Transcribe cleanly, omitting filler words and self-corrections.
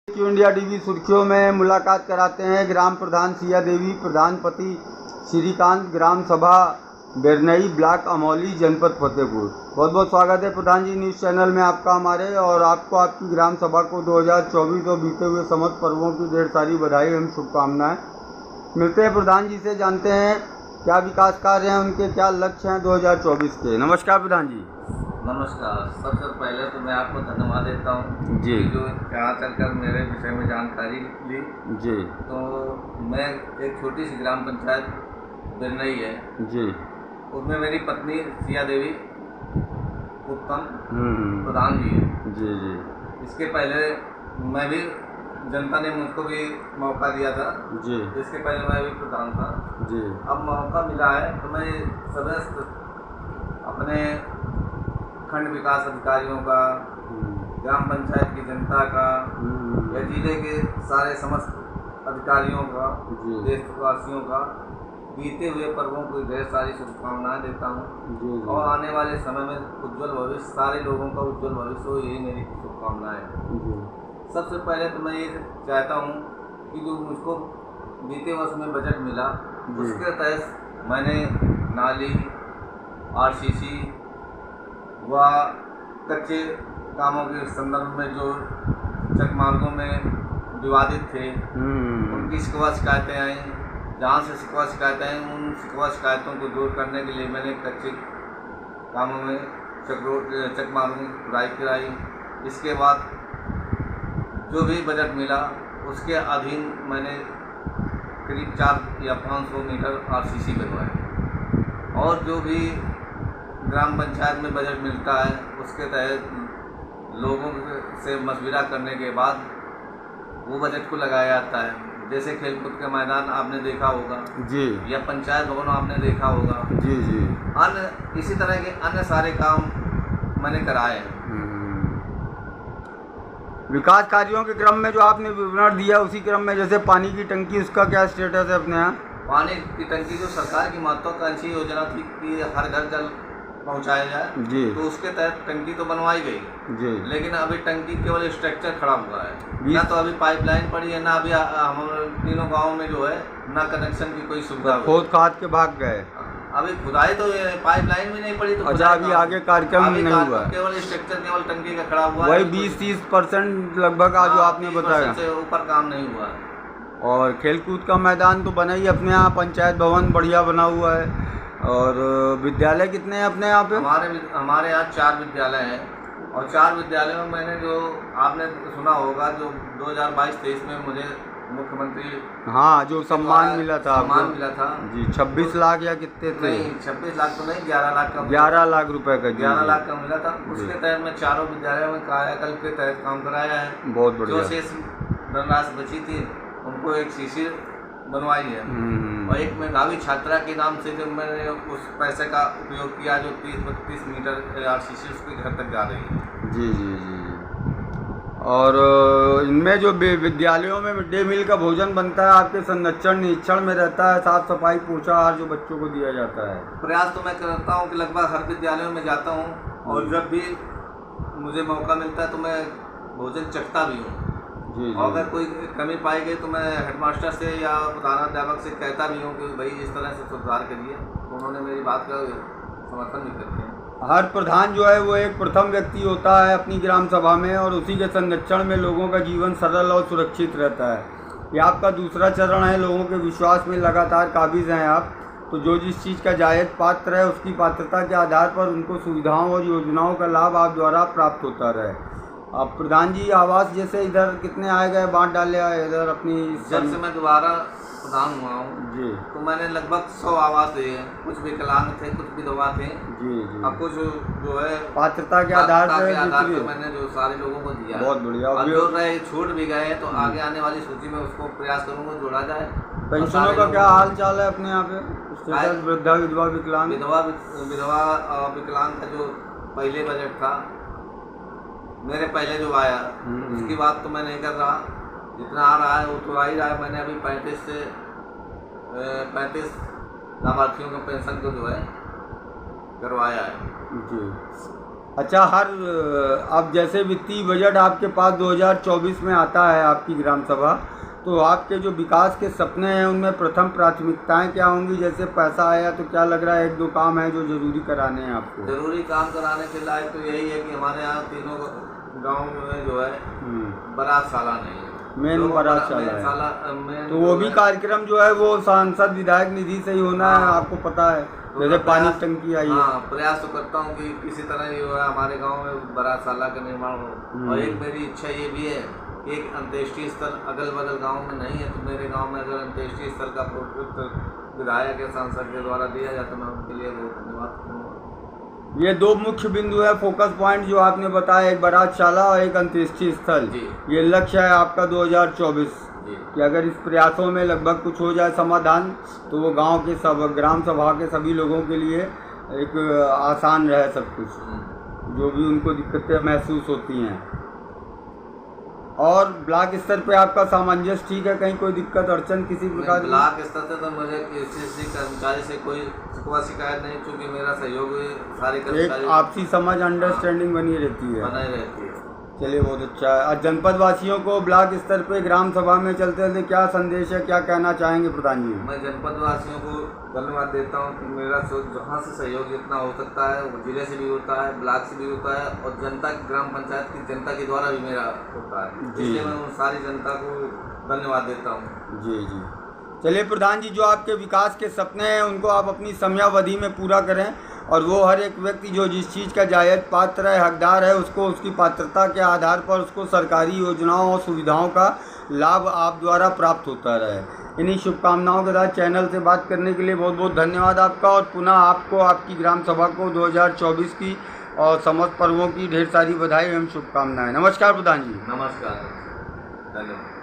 Q India TV सुर्खियों में मुलाकात कराते हैं ग्राम प्रधान सिया देवी, प्रधान पति श्रीकांत, ग्राम सभा बेरनई, ब्लॉक अमौली, जनपद फतेहपुर। बहुत बहुत स्वागत है प्रधान जी न्यूज़ चैनल में आपका हमारे, और आपको आपकी ग्राम सभा को 2024 और बीते हुए समस्त पर्वों की ढेर सारी बधाई एवं शुभकामनाएं। मिलते हैं प्रधान जी से, जानते हैं क्या विकास कार्य हैं, उनके क्या लक्ष्य हैं 2024 के। नमस्कार प्रधान जी। नमस्कार। सबसे पहले तो मैं आपको धन्यवाद देता हूँ जी, जो यहाँ चलकर मेरे विषय में जानकारी ली। जी, तो मैं एक छोटी सी ग्राम पंचायत बेरनई है जी, उसमें मेरी पत्नी सिया देवी उत्तम प्रधान जी है। जी, जी, इसके पहले मैं भी, जनता ने मुझको भी मौका दिया था जी, इसके पहले मैं भी प्रधान था। जी, अब मौका मिला है तो मैं सदस्य अपने खंड विकास अधिकारियों का, ग्राम पंचायत की जनता का या जिले के सारे समस्त अधिकारियों का, देशवासियों का बीते हुए पर्वों को ढेर सारी शुभकामनाएं देता हूं। और आने वाले समय में उज्जवल भविष्य, सारे लोगों का उज्जवल भविष्य हो, यही मेरी शुभकामनाएं हैं। सबसे पहले तो मैं ये चाहता हूं कि जो मुझको बीते वर्ष में बजट मिला उसके तहत मैंने नाली, आरसीसी व कच्चे कामों के संदर्भ में जो चकमार्गों में विवादित थे उनकी शिकायतें आई। जहाँ से शिकायतें आई उन शिकायतों को दूर करने के लिए मैंने कच्चे कामों में चकमार्गों की खुदाई कराई। इसके बाद जो भी बजट मिला उसके अधीन मैंने करीब 4 या 500 मीटर आरसीसी बनवाए। और जो भी ग्राम पंचायत में बजट मिलता है उसके तहत लोगों से मशविरा करने के बाद वो बजट को लगाया जाता है। जैसे खेलकूद के मैदान आपने देखा होगा जी, या पंचायत भवन आपने देखा होगा, जी, जी, अन्य इसी तरह के अन्य सारे काम मैंने कराए हैं। विकास कार्यों के क्रम में जो आपने विवरण दिया उसी क्रम में जैसे पानी की टंकी, उसका क्या स्टेटस है अपने यहाँ? पानी की टंकी जो सरकार की महत्वाकांक्षी योजना थी कि हर घर जल पहुंचाया जाए जी, तो उसके तहत टंकी तो बनवाई गई जी, लेकिन अभी टंकी केवल स्ट्रक्चर खड़ा हुआ है, ना तो अभी पाइपलाइन पड़ी है, ना अभी हम तीनों गाँव में जो है ना कनेक्शन की कोई सुविधा। खोद खाद के भाग गए, अभी खुदाई तो पाइपलाइन भी नहीं पड़ी तो अच्छा अभी आगे कार्यक्रम नहीं हुआ, केवल स्ट्रक्चर केवल टंकी का खड़ा हुआ वही है। 20-30% लगभग आज जो आपने 30% बताया। से ऊपर काम नहीं हुआ है। और खेलकूद का मैदान तो बना ही अपने यहाँ, पंचायत भवन बढ़िया बना हुआ है। और विद्यालय कितने हैं अपने यहाँ पे? हमारे यहाँ 4 विद्यालय हैं और 4 विद्यालयों में मैंने जो आपने सुना होगा जो 2022-23 में मुझे मुख्यमंत्री जो सम्मान मिला था जी, 26 लाख या कितने थे? नहीं 26 लाख तो नहीं, 11 लाख का, 11 लाख रुपए का, 11 लाख का मिला था। उसके तहत मैं 4 विद्यालयों में कायाकल्प के तहत काम कराया है। बहुत बढ़िया। जो शेष धनराशि बची थी उनको एक शीशी बनवाई है और एक मेधावी छात्रा के नाम से जो मैंने उस पैसे का उपयोग किया जो 30-32 मीटर आरसीसी उसके घर तक जा रही है। जी, जी, जी। और इनमें जो विद्यालयों में मिड डे मील का भोजन बनता है आपके संरक्षण निरीक्षण में रहता है, साफ सफाई पोषाहार जो बच्चों को दिया जाता है? प्रयास तो मैं करता हूँ कि लगभग हर विद्यालयों में जाता हूँ और जब भी मुझे मौका मिलता है तो मैं भोजन चखता भी हूँ। और अगर कोई कमी पाई गई तो मैं हेडमास्टर से या प्रधानाध्यापक से कहता भी हूँ कि भाई इस तरह से सुधार करिए, तो उन्होंने मेरी बात का समर्थन भी करते हैं। हर प्रधान जो है वो एक प्रथम व्यक्ति होता है अपनी ग्राम सभा में, और उसी के संरक्षण में लोगों का जीवन सरल और सुरक्षित रहता है। ये आपका दूसरा चरण है, लोगों के विश्वास में लगातार काबिज हैं आप। तो जो जिस चीज़ का जायज़ पात्र है उसकी पात्रता के आधार पर उनको सुविधाओं और योजनाओं का लाभ आप द्वारा प्राप्त होता रहे। अब प्रधान जी आवास जैसे इधर कितने आए गए, बांट डाले इधर अपनी? जब से मैं दोबारा प्रधान हुआ हूँ जी, तो मैंने लगभग 100 आवास दिए हैं। कुछ विकलांग थे, कुछ विधवा थे जी, जी, और कुछ जो है पात्रता के आधार पर मैंने जो सारे लोगों को दिया। बहुत बढ़िया। और जो रहे छूट भी गए तो आगे आने वाली सूची में उसको प्रयास करूँगा जोड़ा जाए। पेंशनों का क्या हाल चाल है अपने यहाँ पे? वृद्धा विधवा विकलांग विधवा विकलांग का जो पहले बजट था मेरे पहले जो आया उसकी बात तो मैं नहीं कर रहा, जितना आ रहा है वो तो आ ही रहा है। मैंने अभी 35 लाभार्थियों का पेंशन को जो है करवाया है। जी। अच्छा, अब जैसे वित्तीय बजट आपके पास 2024 में आता है आपकी ग्राम सभा, तो आपके जो विकास के सपने हैं उनमें प्रथम प्राथमिकताएं क्या होंगी? जैसे पैसा आया तो क्या लग रहा है एक दो काम है जो जरूरी कराने हैं आपको? जरूरी काम कराने के लायक तो यही है कि हमारे यहाँ तीनों गाँव में जो है बारात शाला नहीं है, मेन बारात शाला है। तो वो भी कार्यक्रम जो है वो सांसद विधायक निधि से ही होना है, आपको पता है, जैसे पानी टंकी आई है। हाँ, प्रयास तो करता हूँ कि किसी तरह ये हो हमारे गांव में बारात शाला का निर्माण हो। और एक मेरी इच्छा ये भी है कि एक अंत्येष्टि स्थल अगल बगल गांव में नहीं है, तो मेरे गांव में अगर अंत्येष्टि स्थल का प्रोजेक्ट विधायक या सांसद के द्वारा दिया जाए तो मैं उनके लिए बहुत धन्यवाद करूँगा। ये दो मुख्य बिंदु है, फोकस पॉइंट जो आपने बताया, एक बारातशाला और एक अंत्येष्टि स्थल। ये लक्ष्य है आपका 2024 कि अगर इस प्रयासों में लगभग कुछ हो जाए समाधान तो वो गांव के सब ग्राम सभा के सभी लोगों के लिए एक आसान रहे सब कुछ, जो भी उनको दिक्कतें महसूस होती हैं। और ब्लॉक स्तर पे आपका सामंजस्य ठीक है, कहीं कोई दिक्कत अड़चन किसी प्रकार की? ब्लॉक स्तर से तो मुझे किसी कर्मचारी से कोई शिकायत नहीं, चूँकि मेरा सहयोग सारे कर्मचारी, एक आपसी समझ अंडरस्टैंडिंग बनी रहती है। चलिए, बहुत अच्छा है। और जनपद वासियों को ब्लॉक स्तर पे ग्राम सभा में चलते चलते क्या संदेश है, क्या कहना चाहेंगे प्रधान जी? मैं जनपद वासियों को धन्यवाद देता हूँ कि मेरा जहाँ से सहयोग जितना हो सकता है वो जिले से भी होता है, ब्लॉक से भी होता है, और जनता ग्राम पंचायत की जनता के द्वारा भी मेरा होता है, इसलिए मैं उन सारी जनता को धन्यवाद देता हूँ। जी जी, चलिए प्रधान जी, जो आपके विकास के सपने हैं उनको आप अपनी समयावधि में पूरा करें, और वो हर एक व्यक्ति जो जिस चीज़ का जायज़ पात्र है, हकदार है, उसको उसकी पात्रता के आधार पर उसको सरकारी योजनाओं और सुविधाओं का लाभ आप द्वारा प्राप्त होता रहे। इन्हीं शुभकामनाओं के साथ चैनल से बात करने के लिए बहुत बहुत धन्यवाद आपका, और पुनः आपको आपकी ग्राम सभा को 2024 की और समस्त पर्वों की ढेर सारी बधाई एवं शुभकामनाएं। नमस्कार प्रधान जी। नमस्कार, धन्यवाद।